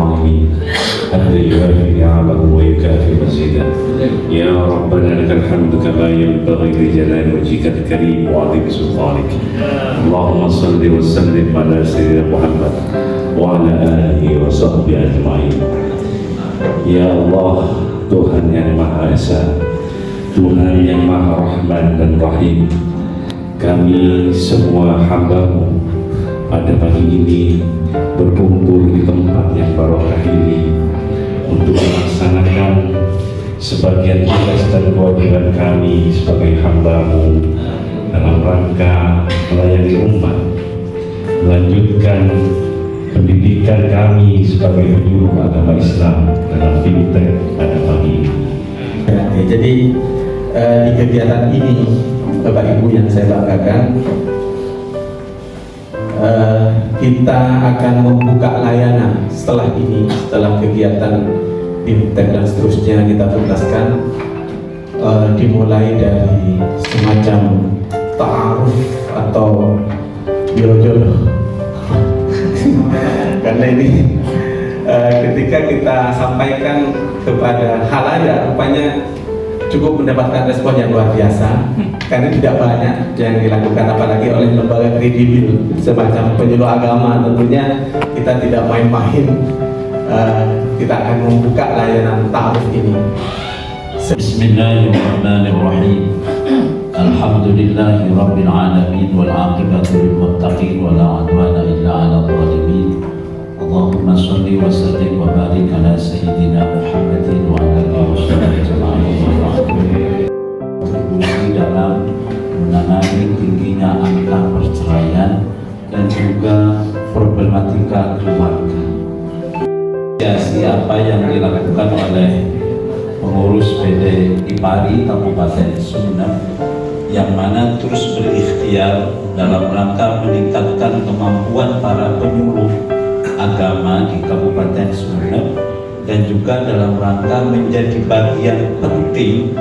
الراحمين حتى يوافي نعمه ويكافئ مزيدا. يا ربنا لك الحمد كما ينبغي لجلال وجهك الكريم وعظيم سلطانك. اللهم صل وسلم على سيدنا محمد وعلى آله وصحبه أجمعين. Ya Allah, Tuhan yang Maha Esa, Tuhan yang Maha Rahman dan Rahim, kami semua hamba-Mu pada pagi ini berkumpul di tempat yang barokah ini untuk melaksanakan sebagian tugas dan kewajiban kami sebagai hamba-Mu dalam rangka melayani umat, melanjutkan pendidikan kami sebagai penyuluh agama Islam dalam BIMTEK pada pagi ini. Jadi di kegiatan ini, Bapak Ibu yang saya banggakan, kita akan membuka layanan setelah ini, setelah kegiatan BIMTEK dan seterusnya kita tuntaskan, dimulai dari semacam ta'aruf atau biro-jodoh. Karena ini ketika kita sampaikan kepada halayak, rupanya cukup mendapatkan respon yang luar biasa, karena tidak banyak yang dilakukan apalagi oleh lembaga kredibel semacam penyuluh agama. Tentunya kita tidak main-main, kita akan membuka layanan ta'aruf ini. Bismillahirrahmanirrahim. Alhamdulillahi rabbil alamin wal aqibatu lil muttaqin wa la udwana illa 'alal zalimin. Allahumma shalli wa sallim wa barik ala sayyidina Muhammadin wa ala alihi wasallam. Dalam menangani tingginya angka perceraian dan juga problematika keluarga. Apa yang dilakukan oleh pengurus PD IPARI Kabupaten Sumeneb yang mana terus berikhtiar dalam rangka meningkatkan kemampuan para penyuluh agama di Kabupaten Sumeneb dan juga dalam rangka menjadi bagian penting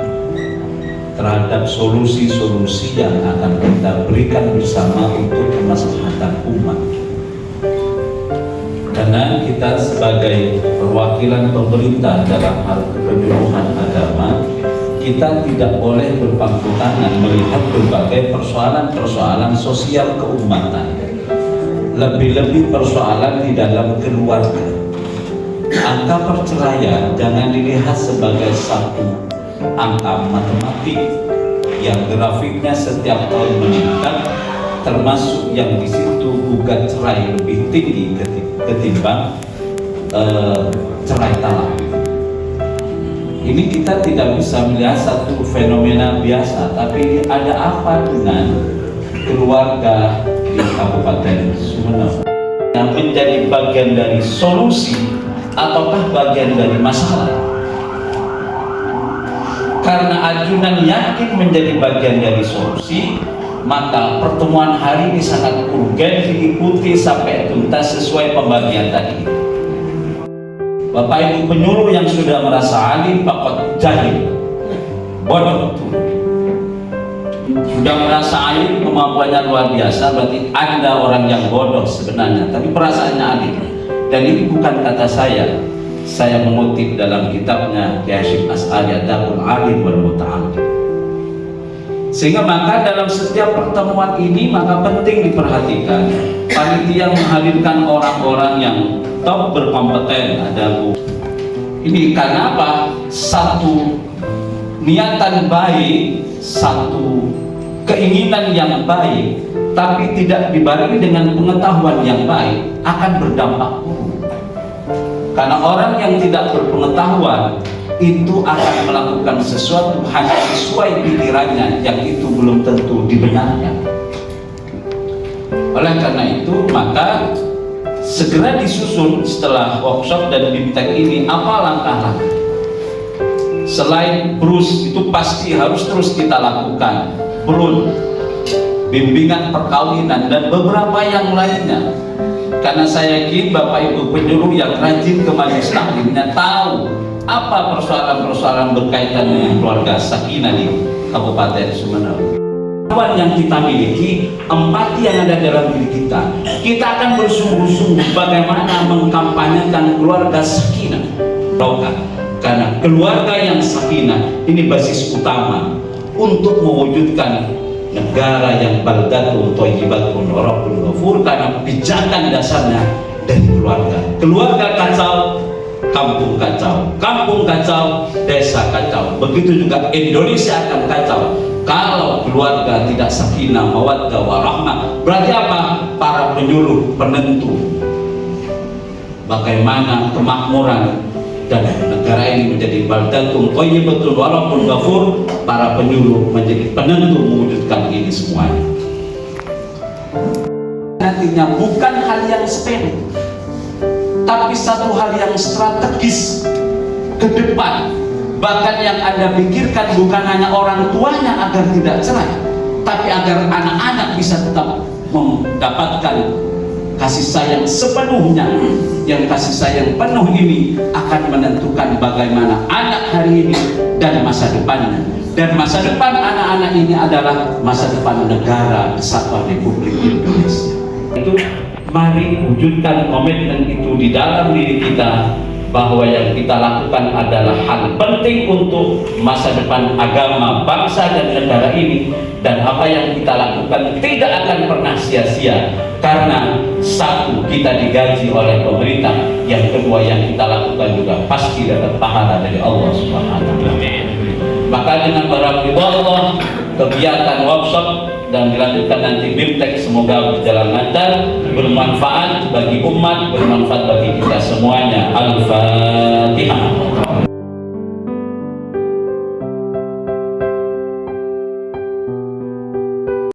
terhadap solusi-solusi yang akan kita berikan bersama untuk kemaslahatan umat. Karena kita sebagai perwakilan pemerintah dalam hal kepenyuluhan agama, kita tidak boleh berpangku tangan melihat berbagai persoalan-persoalan sosial keumatan, lebih-lebih persoalan di dalam keluarga. Angka perceraian jangan dilihat sebagai satu angka matematik yang grafiknya setiap tahun meningkat, termasuk yang di situ gugat cerai lebih tinggi ketimbang cerai talak. Ini kita tidak bisa melihat satu fenomena biasa, tapi ada apa dengan keluarga di Kabupaten Sumeneb yang menjadi bagian dari solusi ataukah bagian dari masalah? Karena ajunan yakin menjadi bagian dari solusi, maka pertemuan hari ini sangat urgen diikuti sampai tuntas sesuai pembagian tadi. Bapak Ibu penyuluh yang sudah merasa alim, pakot jahil, bodoh itu. Sudah merasa alim, kemampuannya luar biasa, berarti Anda orang yang bodoh sebenarnya, tapi perasaannya alim. Dan ini bukan kata saya mengutip dalam kitabnya Kiai Hasyim Asy'ari Adabul Alim wal Muta'allim. Sehingga maka dalam setiap pertemuan ini maka penting diperhatikan panitia menghadirkan orang-orang yang top berkompeten. Ada Bu ini karena apa? Satu niatan baik, satu keinginan yang baik, tapi tidak dibarengi dengan pengetahuan yang baik akan berdampak buruk. Karena orang yang tidak berpengetahuan itu akan melakukan sesuatu hanya sesuai pikirannya, yang itu belum tentu dibenarkan. Oleh karena itu maka segera disusun setelah workshop dan BIMTEK ini apa langkah-langkah. Selain BRUS itu pasti harus terus kita lakukan, BRUN, bimbingan perkawinan dan beberapa yang lainnya. Karena saya yakin Bapak Ibu penyuluh yang rajin ke majelis taklimnya tahu apa persoalan-persoalan berkaitan dengan keluarga sakinah di Kabupaten Sumeneb. yang kita miliki, empati yang ada dalam diri kita, kita akan bersungguh-sungguh bagaimana mengkampanyekan keluarga sakinah. Karena keluarga yang sakinah ini basis utama untuk mewujudkan negara yang baldatun thayyibatun wa rabbun ghafur, karena pijakan dasarnya dari keluarga. Keluarga kacau, kampung kacau, kampung kacau, desa kacau. Begitu juga Indonesia akan kacau kalau keluarga tidak sakinah, mawaddah, warahmah. Berarti apa? Para penyuluh, penentu bagaimana kemakmuran dan negara ini menjadi baldatun thayyibatun wa rabbun ghafur. Para penyuluh menjadi penentu mewujudkan ini semuanya. Nantinya bukan hal yang sepele, tapi satu hal yang strategis ke depan. Bahkan yang Anda pikirkan bukan hanya orang tuanya agar tidak cerai, tapi agar anak-anak bisa tetap mendapatkan kasih sayang sepenuhnya. Yang kasih sayang penuh ini akan menentukan bagaimana anak hari ini dan masa depannya. Dan masa depan anak-anak ini adalah masa depan negara Kesatuan Republik Indonesia. Itu mari wujudkan komitmen itu di dalam diri kita, bahwa yang kita lakukan adalah hal penting untuk masa depan agama, bangsa dan negara ini. Dan apa yang kita lakukan tidak akan pernah sia-sia, karena satu, kita digaji oleh pemerintah, yang kedua, yang kita lakukan juga pasti dapat pahala dari Allah Subhanahu wa Ta'ala. Maka dengan barang Allah, kegiatan workshop dan dilanjutkan nanti BIMTEK semoga berjalan lancar, bermanfaat bagi umat, bermanfaat bagi kita semuanya. Al-Fatihah.